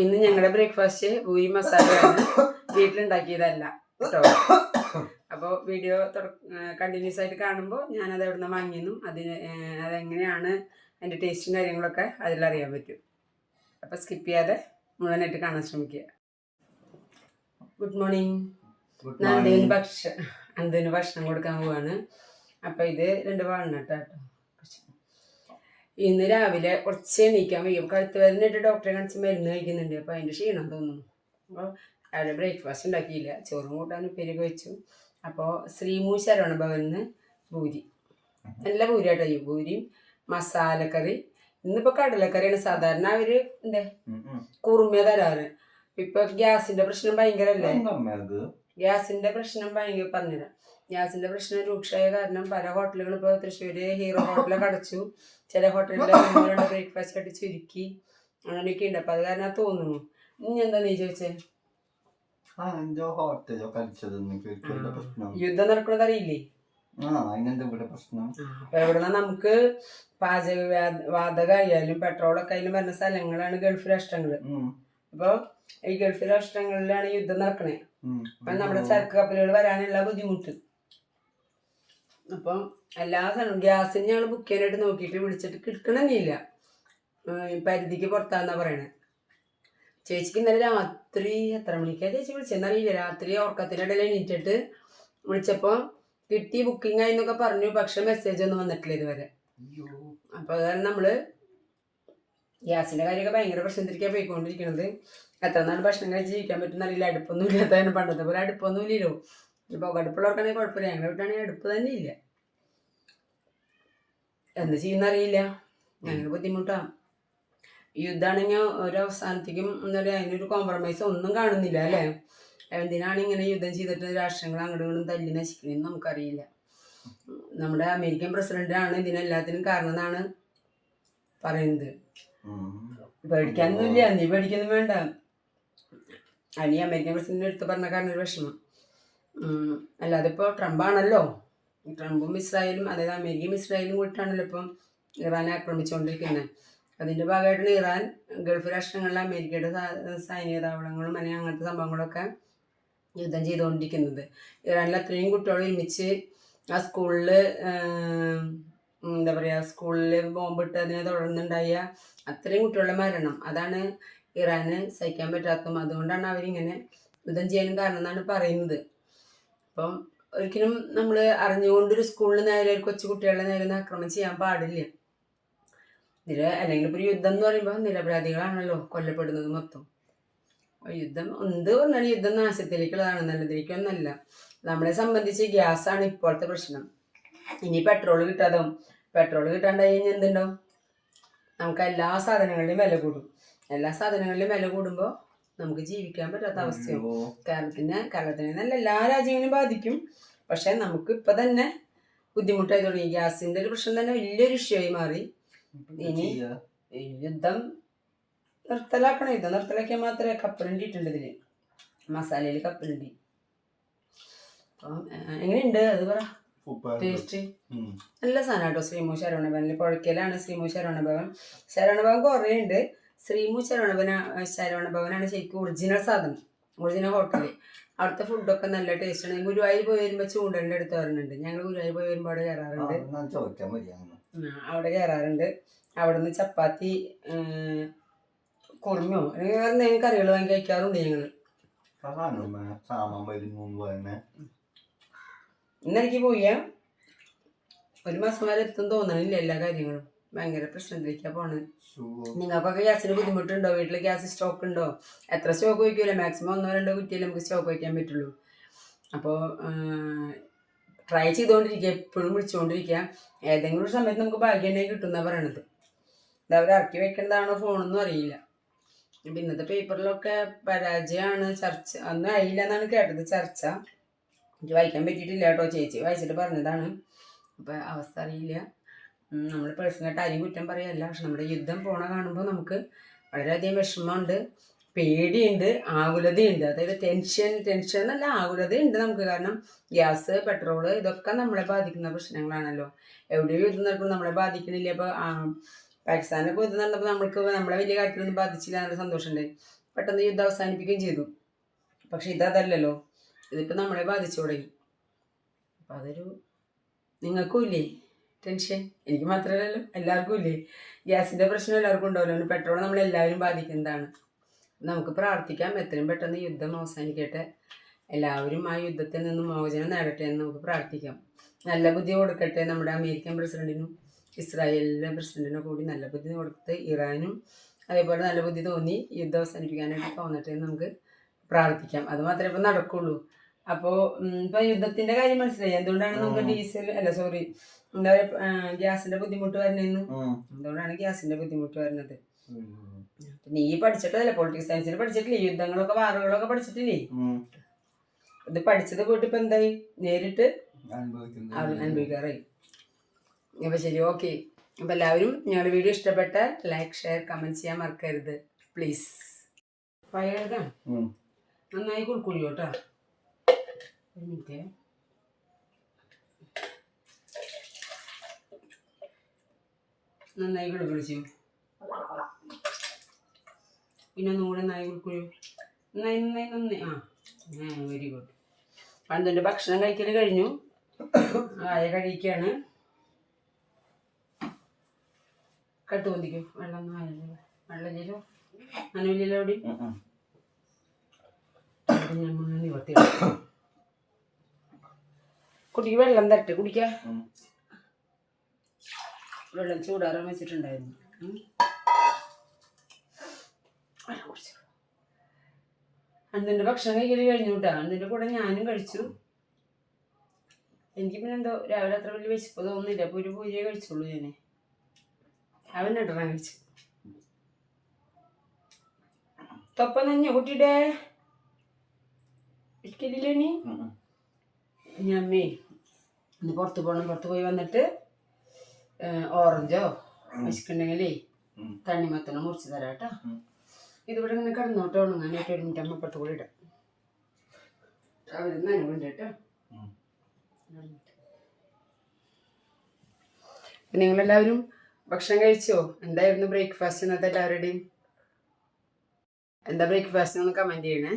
ഇന്ന് ഞങ്ങളുടെ ബ്രേക്ക്ഫാസ്റ്റ് പൂരി മസാലയാണ്, വീട്ടിലുണ്ടാക്കിയതല്ല കേട്ടോ. അപ്പോൾ വീഡിയോ കണ്ടിന്യൂസ് ആയിട്ട് കാണുമ്പോൾ ഞാനത് എവിടെ നിന്ന് വാങ്ങിയെന്നും അതെങ്ങനെയാണ് അതിൻ്റെ ടേസ്റ്റും കാര്യങ്ങളൊക്കെ അതിലറിയാൻ പറ്റും. അപ്പോൾ സ്കിപ്പ് ചെയ്യാതെ മുഴുവനായിട്ട് കാണാൻ ശ്രമിക്കുക. Good morning. അന്തുവിന് ഭക്ഷണം കൊടുക്കാൻ പോവാണ്. അപ്പോൾ ഇത് 2 വാൾനട്ട് കേട്ടോ. ഇന്ന് രാവിലെ കുറച്ച് എണീക്കാൻ വയ്യും, കഴുത്ത് വേദനയായിട്ട് ഡോക്ടറെ കാണിച്ച് മരുന്ന് കഴിക്കുന്നുണ്ട്. അപ്പോൾ അതിൻ്റെ ക്ഷീണം തോന്നുന്നു. അപ്പോൾ രാവിലെ ബ്രേക്ക്ഫാസ്റ്റ് ഉണ്ടാക്കിയില്ല, ചോറും കൂട്ടാൻ ഉപ്പേരിയൊക്കെ വെച്ചു. അപ്പോൾ ശ്രീമു ശരവണ ഭവനിന്ന് പൂരി, നല്ല പൂരിയാട്ടോ. ഈ പൂരിയും മസാലക്കറി. ഇന്നിപ്പോൾ കടലക്കറിയാണ്. സാധാരണ അവർ കുറുമ തരാറ്. ഇപ്പൊ ഗ്യാസിന്റെ പ്രശ്നം ഭയങ്കരല്ലേ? ഗ്യാസിന്റെ പ്രശ്നം ഭയങ്കര പറഞ്ഞുതരാം. ഗ്യാസിന്റെ പ്രശ്നം രൂക്ഷമായ കാരണം പല ഹോട്ടലുകളും ഇപ്പോൾ തൃശ്ശൂര് ഹീറോ ഹോട്ടലൊക്കെ അടച്ചു, ചില ഹോട്ടലിലെ ബ്രേക്ക്ഫാസ്റ്റ് ആയിട്ട് ചുരുക്കി, അങ്ങനെയൊക്കെ ഉണ്ട്. അപ്പൊ അത് കാരണം തോന്നുന്നു. ഇനി എന്താ നീ ചോദിച്ചേ? യുദ്ധം നടക്കുന്നത് അറിയില്ലേ? അപ്പൊ എവിടുന്ന നമുക്ക് വാതകമായാലും പെട്രോളൊക്കെ ആയാലും വരുന്ന സ്ഥലങ്ങളാണ് ഗൾഫ് രാഷ്ട്രങ്ങള്. അപ്പൊ ഈ ഗൾഫ് രാഷ്ട്രങ്ങളിലാണ് യുദ്ധം നടക്കണേ. അപ്പൊ നമ്മുടെ ചരക്ക് കപ്പലുകൾ വരാനുള്ള ബുദ്ധിമുട്ട്. അപ്പം എല്ലാ സ്ഥലവും ഗ്യാസിന് ഞങ്ങൾ ബുക്ക് ചെയ്യാനായിട്ട് നോക്കിയിട്ട് വിളിച്ചിട്ട് കിട്ടണമെന്നില്ല, പരിധിക്ക് പുറത്താന്നാ പറയണേ. ചേച്ചിക്ക് ഇന്നലെ രാത്രി എത്ര മണിക്കാണ് ചേച്ചി വിളിച്ചെന്നറിയില്ല. രാത്രി ഉറക്കത്തിനിടയിൽ എണീറ്റിട്ട് വിളിച്ചപ്പോൾ കിട്ടി, ബുക്കിംഗ് ആയി എന്നൊക്കെ പറഞ്ഞു. പക്ഷെ മെസ്സേജ് ഒന്നും വന്നിട്ടില്ല ഇതുവരെ. അപ്പോൾ അത് കാരണം നമ്മള് ഗ്യാസിന്റെ കാര്യമൊക്കെ ഭയങ്കര പ്രശ്നത്തിലേക്കാണ് പോയിക്കൊണ്ടിരിക്കുന്നത്. എത്ര നാൾ ഭക്ഷണം കഴിച്ച് ജീവിക്കാൻ പറ്റുന്ന അറിയില്ല. അടുപ്പൊന്നും ഇല്ലാത്തതിന് പണ്ടത്തെ പോലെ അടുപ്പൊന്നും ഇല്ലല്ലോ. ഇപ്പോൾ അടുപ്പുള്ളവർക്കാണെങ്കിൽ കുഴപ്പമില്ല, ഞങ്ങളുടെ വീട്ടാണെങ്കിൽ അടുപ്പ് തന്നെ ഇല്ല. എന്ത് ചെയ്യുന്ന അറിയില്ല, ഞങ്ങൾക്ക് ബുദ്ധിമുട്ടാണ്. യുദ്ധമാണെങ്കിൽ ഒരു അവസാനത്തേക്കും എന്താ പറയുക, അതിനൊരു കോംപ്രമൈസ് ഒന്നും കാണുന്നില്ല അല്ലേ? എന്തിനാണ് ഇങ്ങനെ യുദ്ധം ചെയ്തിട്ട് രാഷ്ട്രങ്ങൾ അങ്ങോട്ടും ഇങ്ങോട്ടും തല്ലി നശിക്കുന്നതെന്ന് നമുക്കറിയില്ല. നമ്മുടെ അമേരിക്കൻ പ്രസിഡന്റാണ് ഇതിനെല്ലാത്തിനും കാരണം എന്നാണ് പറയുന്നത്. പേടിക്കാനൊന്നുമില്ല, നീ പേടിക്കൊന്നും വേണ്ട. അനി അമേരിക്കൻ പ്രസിഡന്റ് എടുത്ത് പറഞ്ഞ കാരണം ഒരു വിഷമം. അല്ലാതെ ഇപ്പോൾ ട്രംപാണല്ലോ, ട്രംപും ഇസ്രായേലും, അതായത് അമേരിക്കയും ഇസ്രായേലും കൂടിയിട്ടാണല്ലോ ഇപ്പം ഇറാനെ ആക്രമിച്ചുകൊണ്ടിരിക്കുന്നത്. അതിൻ്റെ ഭാഗമായിട്ടാണ് ഇറാൻ ഗൾഫ് രാഷ്ട്രങ്ങളിലെ അമേരിക്കയുടെ സൈനിക താവളങ്ങളും അല്ലെങ്കിൽ അങ്ങനത്തെ സംഭവങ്ങളൊക്കെ യുദ്ധം ചെയ്തുകൊണ്ടിരിക്കുന്നത്. ഇറാനിൽ അത്രയും കുട്ടികൾ ഒരുമിച്ച് ആ സ്കൂളിൽ എന്താ പറയുക, സ്കൂളിൽ ബോംബിട്ട് അതിനെ തുടർന്നുണ്ടായ അത്രയും കുട്ടികളുടെ മരണം, അതാണ് ഇറാന് സഹിക്കാൻ പറ്റാത്തതും. അതുകൊണ്ടാണ് അവരിങ്ങനെ യുദ്ധം ചെയ്യാനും കാരണം എന്നാണ് പറയുന്നത്. അപ്പം ഒരിക്കലും നമ്മൾ അറിഞ്ഞുകൊണ്ടൊരു സ്കൂളിന് നേരെ ഒരു കൊച്ചു കുട്ടികളുടെ നേരെ ആക്രമണം ചെയ്യാൻ പാടില്ല. അല്ലെങ്കിൽ ഇപ്പോൾ ഒരു യുദ്ധം എന്ന് പറയുമ്പോൾ നിരപരാധികളാണല്ലോ കൊല്ലപ്പെടുന്നത് മൊത്തം. യുദ്ധം എന്ത് പറഞ്ഞാലും യുദ്ധം നാശത്തിലേക്കുള്ളതാണ്, നല്ലതിലേക്കൊന്നല്ല. നമ്മളെ സംബന്ധിച്ച് ഗ്യാസാണ് ഇപ്പോഴത്തെ പ്രശ്നം. ഇനി പെട്രോൾ കിട്ടാണ്ടായി കഴിഞ്ഞാൽ എന്തുണ്ടാവും? നമുക്ക് എല്ലാ സാധനങ്ങളുടെയും വില കൂടും. എല്ലാ സാധനങ്ങളുടെയും വില കൂടുമ്പോൾ നമുക്ക് ജീവിക്കാൻ പറ്റാത്ത അവസ്ഥയാവും. കേരളത്തിനെ നല്ല എല്ലാ രാജ്യങ്ങളെയും ബാധിക്കും. പക്ഷെ നമുക്ക് ഇപ്പൊ തന്നെ ബുദ്ധിമുട്ടായി തുടങ്ങി. ഗ്യാസിന്റെ ഒരു പ്രശ്നം തന്നെ വലിയൊരു ഇഷ്യൂ ആയി മാറി. ഇനി യുദ്ധം നിർത്തലാക്കണം. യുദ്ധം നിർത്തലാക്കിയാൽ മാത്രമേ കപ്പലണ്ടിട്ടുണ്ട് ഇതില്, മസാലയില് കപ്പലണ്ടി. അപ്പം എങ്ങനെയുണ്ട് അത് പറ, ടേസ്റ്റ്? നല്ല സാധനം കേട്ടോ. ശ്രീമു ശരവണ ഭവനിൽ പുഴയ്ക്കലാണ് ശ്രീമു ശരവണ ഭവൻ. ശരവണ ഭവൻ കുറേ ഉണ്ട്. ശ്രീമു ശരവണ ഭവനാണ് ശരിക്കും ഒറിജിനൽ സാധനം, ഒറിജിനൽ ഹോട്ടല്. അവിടുത്തെ ഫുഡൊക്കെ നല്ല ടേസ്റ്റാണ്. ഗുരുവായൂർ പോയി വരുമ്പോൾ ചൂണ്ടലിൻ്റെ അടുത്ത് വരുന്നുണ്ട്. ഞങ്ങൾ ഗുരുവായൂർ പോയി വരുമ്പോൾ അവിടെ കയറാറുണ്ട്. അവിടെ നിന്ന് ചപ്പാത്തി കുറുമയോ അല്ലെങ്കിൽ വേറെ എന്തെങ്കിലും കറികൾ വാങ്ങി കഴിക്കാറുണ്ട് ഞങ്ങൾ. ഇന്നെനിക്ക് പോയ 1 മാസം വരെ എത്തും തോന്നണില്ല. എല്ലാ കാര്യങ്ങളും ഭയങ്കര പ്രശ്നത്തിലേക്കാണ് പോണത്. നിങ്ങൾക്കൊക്കെ ഗ്യാസിന് ബുദ്ധിമുട്ടുണ്ടോ? വീട്ടിൽ ഗ്യാസ് സ്റ്റോക്ക് ഉണ്ടോ? എത്ര സ്റ്റോക്ക് വയ്ക്കൂല, മാക്സിമം 1-2 കുറ്റിയല്ലേ നമുക്ക് സ്റ്റോക്ക് വയ്ക്കാൻ പറ്റുള്ളൂ. അപ്പോൾ ട്രൈ ചെയ്തുകൊണ്ടിരിക്കുക, എപ്പോഴും വിളിച്ചുകൊണ്ടിരിക്കുക. ഏതെങ്കിലും ഒരു സമയത്ത് നമുക്ക് ഭാഗ്യം ഉണ്ടെങ്കിൽ കിട്ടുമെന്നാണ് പറയണത്. ഇത് അവർ ഇറക്കി വെക്കേണ്ടതാണോ ഫോണൊന്നും അറിയില്ല. അപ്പം ഇന്നത്തെ പേപ്പറിലൊക്കെ പരാജയമാണ്, ചർച്ച ഒന്നും ആയില്ല എന്നാണ് കേട്ടത്. ചർച്ച എനിക്ക് വായിക്കാൻ പറ്റിയിട്ടില്ല കേട്ടോ, ചേച്ചി വായിച്ചിട്ട് പറഞ്ഞതാണ്. അപ്പം അവസ്ഥ അറിയില്ല. നമ്മൾ പേഴ്സണലായിട്ട് ആരെയും കുറ്റം പറയല്ല. പക്ഷെ നമ്മുടെ യുദ്ധം പോണ കാണുമ്പോൾ നമുക്ക് വളരെയധികം വിഷമമുണ്ട്, പേടിയുണ്ട്, ആകുലതയുണ്ട്. അതായത് ടെൻഷൻ എന്നല്ല, ആകുലതയുണ്ട് നമുക്ക്. കാരണം ഗ്യാസ്, പെട്രോള് ഇതൊക്കെ നമ്മളെ ബാധിക്കുന്ന പ്രശ്നങ്ങളാണല്ലോ. എവിടെയും യുദ്ധം നടക്കുമ്പോൾ നമ്മളെ ബാധിക്കണില്ല. അപ്പോൾ പാകിസ്ഥാനൊക്കെ യുദ്ധം നടന്നപ്പോൾ നമ്മളെ വലിയ കാര്യത്തിലൊന്നും ബാധിച്ചില്ല, നല്ല സന്തോഷമുണ്ട്. പെട്ടെന്ന് യുദ്ധം അവസാനിപ്പിക്കുകയും ചെയ്തു. പക്ഷെ ഇതല്ലല്ലോ, ഇതിപ്പോൾ നമ്മളെ ബാധിച്ചു തുടങ്ങി. അപ്പം അതൊരു നിങ്ങൾക്കും ഇല്ലേ ടെൻഷൻ? എനിക്ക് മാത്രമല്ലല്ലോ, എല്ലാവർക്കും ഇല്ലേ? ഗ്യാസിൻ്റെ പ്രശ്നം എല്ലാവർക്കും ഉണ്ടാവില്ല. പെട്രോൾ നമ്മളെല്ലാവരും ബാധിക്കുന്നതാണ്. നമുക്ക് പ്രാർത്ഥിക്കാം എത്രയും പെട്ടെന്ന് യുദ്ധം അവസാനിക്കട്ടെ, എല്ലാവരും ആ യുദ്ധത്തിൽ നിന്ന് മോചനം നേടട്ടെ എന്ന് നമുക്ക് പ്രാർത്ഥിക്കാം. നല്ല ബുദ്ധി കൊടുക്കട്ടെ നമ്മുടെ അമേരിക്കൻ പ്രസിഡന്റിനും ഇസ്രായേലിലെ പ്രസിഡന്റിനും കൂടി നല്ല ബുദ്ധി കൊടുത്ത് ഇറാനും അതേപോലെ നല്ല ബുദ്ധി തോന്നി യുദ്ധം അവസാനിപ്പിക്കാനായിട്ട് തോന്നട്ടെ എന്ന് നമുക്ക് പ്രാർത്ഥിക്കാം. അത് മാത്രമേ ഇപ്പം നടക്കുള്ളൂ. അപ്പോൾ ഇപ്പം യുദ്ധത്തിൻ്റെ കാര്യം മനസ്സിലായി എന്തുകൊണ്ടാണ് നമുക്ക് ഡീസൽ എന്താ ഗ്യാസിൻ്റെ ബുദ്ധിമുട്ട് വരുന്നതെന്ന്. എന്തുകൊണ്ടാണ് ഗ്യാസിൻ്റെ ബുദ്ധിമുട്ട് വരുന്നത്? നീ പഠിച്ചിട്ടല്ലേ, പൊളിറ്റിക്സ് സയൻസിൽ പഠിച്ചിട്ടില്ലേ? യുദ്ധങ്ങളൊക്കെ വാറുകളൊക്കെ പഠിച്ചിട്ടില്ലേ? ഇത് പഠിച്ചത് പോയിട്ട് ഇപ്പം എന്തായി? നേരിട്ട് അനുഭവിക്കാറായി. അപ്പം ശരി, ഓക്കെ. അപ്പം എല്ലാവരും ഞങ്ങളുടെ വീഡിയോ ഇഷ്ടപ്പെട്ടാൽ ലൈക്ക്, ഷെയർ, കമൻറ്റ് ചെയ്യാൻ മറക്കരുത് പ്ലീസ്. പയറുതാ നന്നായി കുളിക്കുള്ളൂ കേട്ടോ. ഒരു മിനിറ്റ്. നന്നായി കുളിച്ചു. പിന്നെ ഒന്നും കൂടെ നന്നായി കുളിക്കുള്ളൂ. നന്നായി ആ വെരി ഗുഡ്. പന്ത്രണ്ട് ഭക്ഷണം കഴിക്കൽ കഴിഞ്ഞു, ആയ കഴിക്കുകയാണ്. കട്ട് പൊന്തിക്കും. വെള്ളമൊന്നും ആയില്ലല്ലോ, വെള്ളമില്ലല്ലോ, നനവില്ലല്ലോ അവിടെ. ഞാൻ നിവർത്തി കുട്ടിക്ക് വെള്ളം തരട്ടെ കുടിക്കാൻ. വെള്ളം ചൂടാറാൻ വെച്ചിട്ടുണ്ടായിരുന്നു. അന്നിൻ്റെ ഭക്ഷണം കഴിക്കൽ കഴിഞ്ഞു കേട്ടോ. അന്നിൻ്റെ കൂടെ ഞാനും കഴിച്ചു. എനിക്ക് പിന്നെ എന്തോ രാവിലെ അത്ര വലിയ വിശപ്പ് തോന്നുന്നില്ല. അപ്പോൾ ഒരു പൂരിയെ കഴിച്ചുള്ളൂ ഞാൻ. അവൻ ഇടണം കഴിച്ചു. തൊപ്പ നഞ്ഞ കുട്ടിയുടെ ഇരിക്കലില്ലേ നീ? ഞമ്മേ ഇന്ന് പുറത്ത് പോകണം. പുറത്ത് പോയി വന്നിട്ട് ഓറഞ്ചോ വിശക്കുണ്ടെങ്കിലേ തണ്ണിമത്തനോ മുറിച്ച് തരാം കേട്ടോ. ഇതിവിടെ ഇങ്ങനെ കിടന്നോട്ടോ ഉണങ്ങാനായിട്ട്. ഒരു മിനിറ്റ് അമ്മ പുറത്ത് കൂടി ഇടാം. അവർ നനവുണ്ട് കേട്ടോ. നിങ്ങളെല്ലാവരും ഭക്ഷണം കഴിച്ചോ? എന്തായിരുന്നു ബ്രേക്ക്ഫാസ്റ്റ് ഇന്നത്തെ എല്ലാവരുടെയും? എന്താ ബ്രേക്ക്ഫാസ്റ്റ് ഒന്ന് കമൻറ്റ് ചെയ്യണേ.